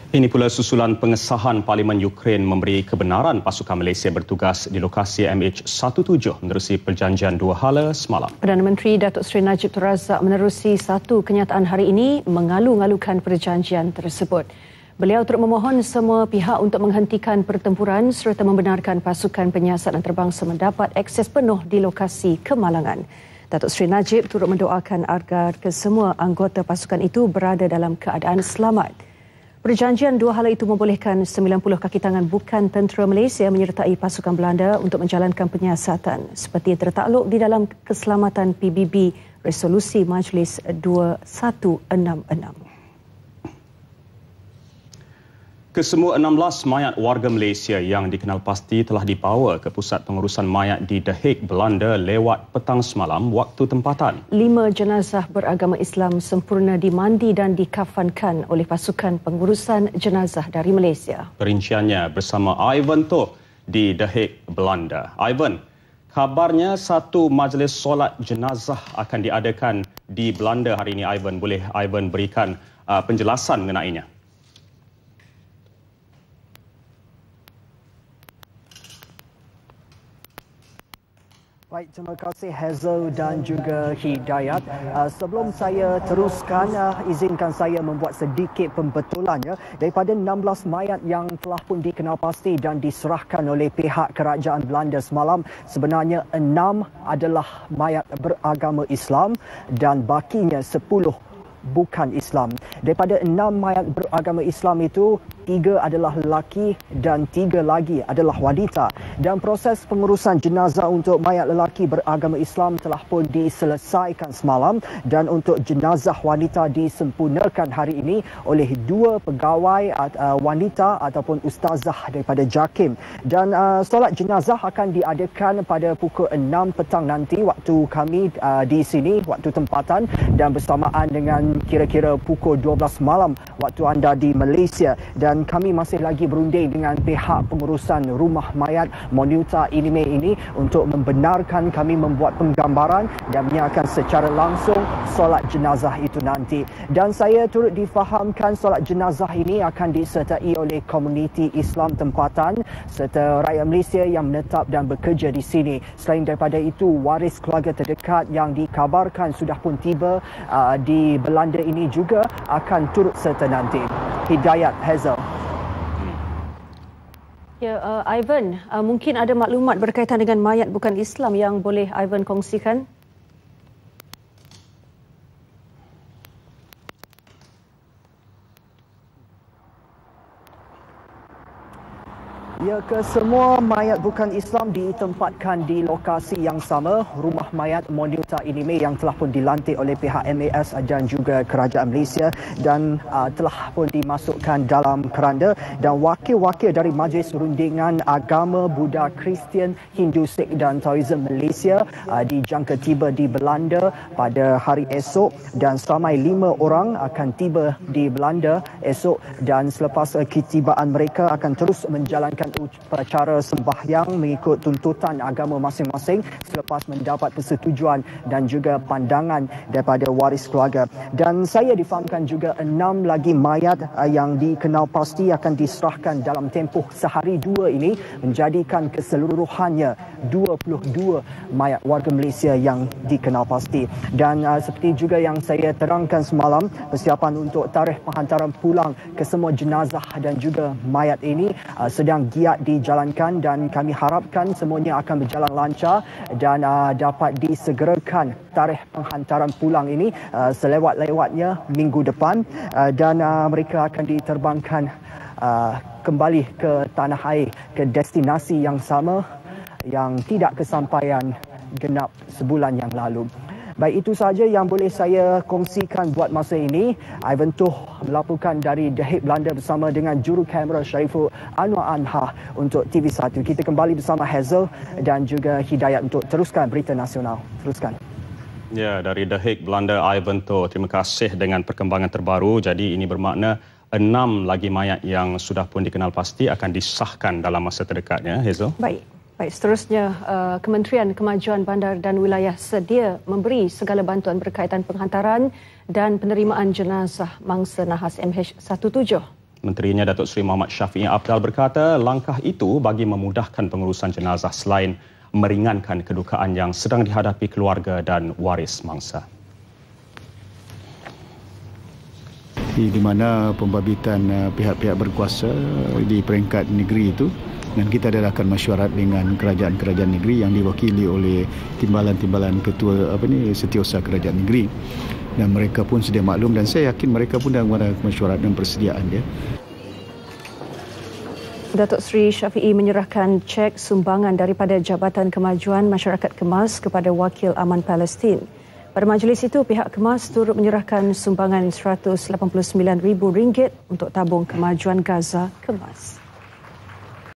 Ini pula susulan pengesahan Parlimen Ukraine memberi kebenaran pasukan Malaysia bertugas di lokasi MH17 menerusi perjanjian dua hala semalam. Perdana Menteri Datuk Seri Najib Tun Razak menerusi satu kenyataan hari ini mengalu-ngalukan perjanjian tersebut. Beliau turut memohon semua pihak untuk menghentikan pertempuran serta membenarkan pasukan penyiasat antarabangsa mendapat akses penuh di lokasi kemalangan. Datuk Seri Najib turut mendoakan agar kesemua anggota pasukan itu berada dalam keadaan selamat. Perjanjian dua hala itu membolehkan 90 kaki tangan bukan tentera Malaysia menyertai pasukan Belanda untuk menjalankan penyiasatan seperti tertakluk di dalam keselamatan PBB Resolusi Majlis 2166. Kesemua 16 mayat warga Malaysia yang dikenal pasti telah dibawa ke Pusat Pengurusan Mayat di The Hague, Belanda lewat petang semalam waktu tempatan. 5 jenazah beragama Islam sempurna dimandi dan dikafankan oleh pasukan pengurusan jenazah dari Malaysia. Perinciannya bersama Ivan Toh di The Hague, Belanda. Ivan, kabarnya satu majlis solat jenazah akan diadakan di Belanda hari ini. Ivan, boleh Ivan berikan penjelasan mengenainya? Baik, terima kasih Hazel dan juga Hidayat. Sebelum saya teruskan, izinkan saya membuat sedikit pembetulan daripada 16 mayat yang telah pun dikenal pasti dan diserahkan oleh pihak kerajaan Belanda semalam. Sebenarnya 6 adalah mayat beragama Islam dan bakinya 10 bukan Islam. Daripada 6 mayat beragama Islam itu, 3 adalah lelaki dan 3 lagi adalah wanita. Dan proses pengurusan jenazah untuk mayat lelaki beragama Islam telah pun diselesaikan semalam dan untuk jenazah wanita disempurnakan hari ini oleh 2 pegawai wanita ataupun ustazah daripada JAKIM. Dan solat jenazah akan diadakan pada pukul 6 petang nanti waktu kami di sini, waktu tempatan, dan bersamaan dengan kira-kira pukul 12 malam waktu anda di Malaysia. Dan kami masih lagi berunding dengan pihak pengurusan rumah mayat Monuta Inime ini untuk membenarkan kami membuat penggambaran dan menyaksikan secara langsung solat jenazah itu nanti. Dan saya turut difahamkan solat jenazah ini akan disertai oleh komuniti Islam tempatan serta rakyat Malaysia yang menetap dan bekerja di sini. Selain daripada itu, waris keluarga terdekat yang dikabarkan sudah pun tiba di Belanda ini juga akan turut serta nanti. Hidayat, Hazel. Ya, Ivan, mungkin ada maklumat berkaitan dengan mayat bukan Islam yang boleh Ivan kongsikan? Ya, kesemua mayat bukan Islam ditempatkan di lokasi yang sama, rumah mayat Monuta Inime yang telah pun dilantik oleh pihak MAS dan juga kerajaan Malaysia dan telah pun dimasukkan dalam keranda. Dan wakil-wakil dari Majlis Rundingan Agama, Buddha, Kristian, Hindu, Sikh dan Taoism Malaysia dijangka tiba di Belanda pada hari esok dan seramai 5 orang akan tiba di Belanda esok. Dan selepas ketibaan mereka akan terus menjalankan upacara sembahyang mengikut tuntutan agama masing-masing selepas mendapat persetujuan dan juga pandangan daripada waris keluarga. Dan saya difahamkan juga 6 lagi mayat yang dikenal pasti akan diserahkan dalam tempoh sehari 2 ini, menjadikan keseluruhannya 22 mayat warga Malaysia yang dikenal pasti. Dan seperti juga yang saya terangkan semalam, persiapan untuk tarikh penghantaran pulang ke semua jenazah dan juga mayat ini sedang giat dijalankan dan kami harapkan semuanya akan berjalan lancar dan dapat disegerakan tarikh penghantaran pulang ini selewat-lewatnya minggu depan dan mereka akan diterbangkan kembali ke tanah air, ke destinasi yang sama yang tidak kesampaian genap sebulan yang lalu. Baik, itu sahaja yang boleh saya kongsikan buat masa ini. Ivan Toh melaporkan dari The Hague, Belanda bersama dengan juru kamera Syariful Anwar Anha untuk TV1. Kita kembali bersama Hazel dan juga Hidayat untuk teruskan berita nasional. Teruskan. Ya, dari The Hague, Belanda, Ivan Toh. Terima kasih dengan perkembangan terbaru. Jadi ini bermakna 6 lagi mayat yang sudah pun dikenal pasti akan disahkan dalam masa terdekatnya, Hazel. Baik, seterusnya Kementerian Kemajuan Bandar dan Wilayah sedia memberi segala bantuan berkaitan penghantaran dan penerimaan jenazah mangsa nahas MH17 Menterinya Datuk Seri Muhammad Syafiee Apdal berkata langkah itu bagi memudahkan pengurusan jenazah selain meringankan kedukaan yang sedang dihadapi keluarga dan waris mangsa. Di mana pembabitan pihak-pihak berkuasa di peringkat negeri itu, dan kita adakan mesyuarat dengan kerajaan-kerajaan negeri yang diwakili oleh timbalan-timbalan ketua setiausaha kerajaan negeri, dan mereka pun sedia maklum dan saya yakin mereka pun dalam mesyuarat dan persediaan dia. Datuk Seri Syafiee menyerahkan cek sumbangan daripada Jabatan Kemajuan Masyarakat Kemas kepada Wakil Aman Palestin. Pada majlis itu, pihak Kemas turut menyerahkan sumbangan RM189,000 untuk tabung kemajuan Gaza Kemas.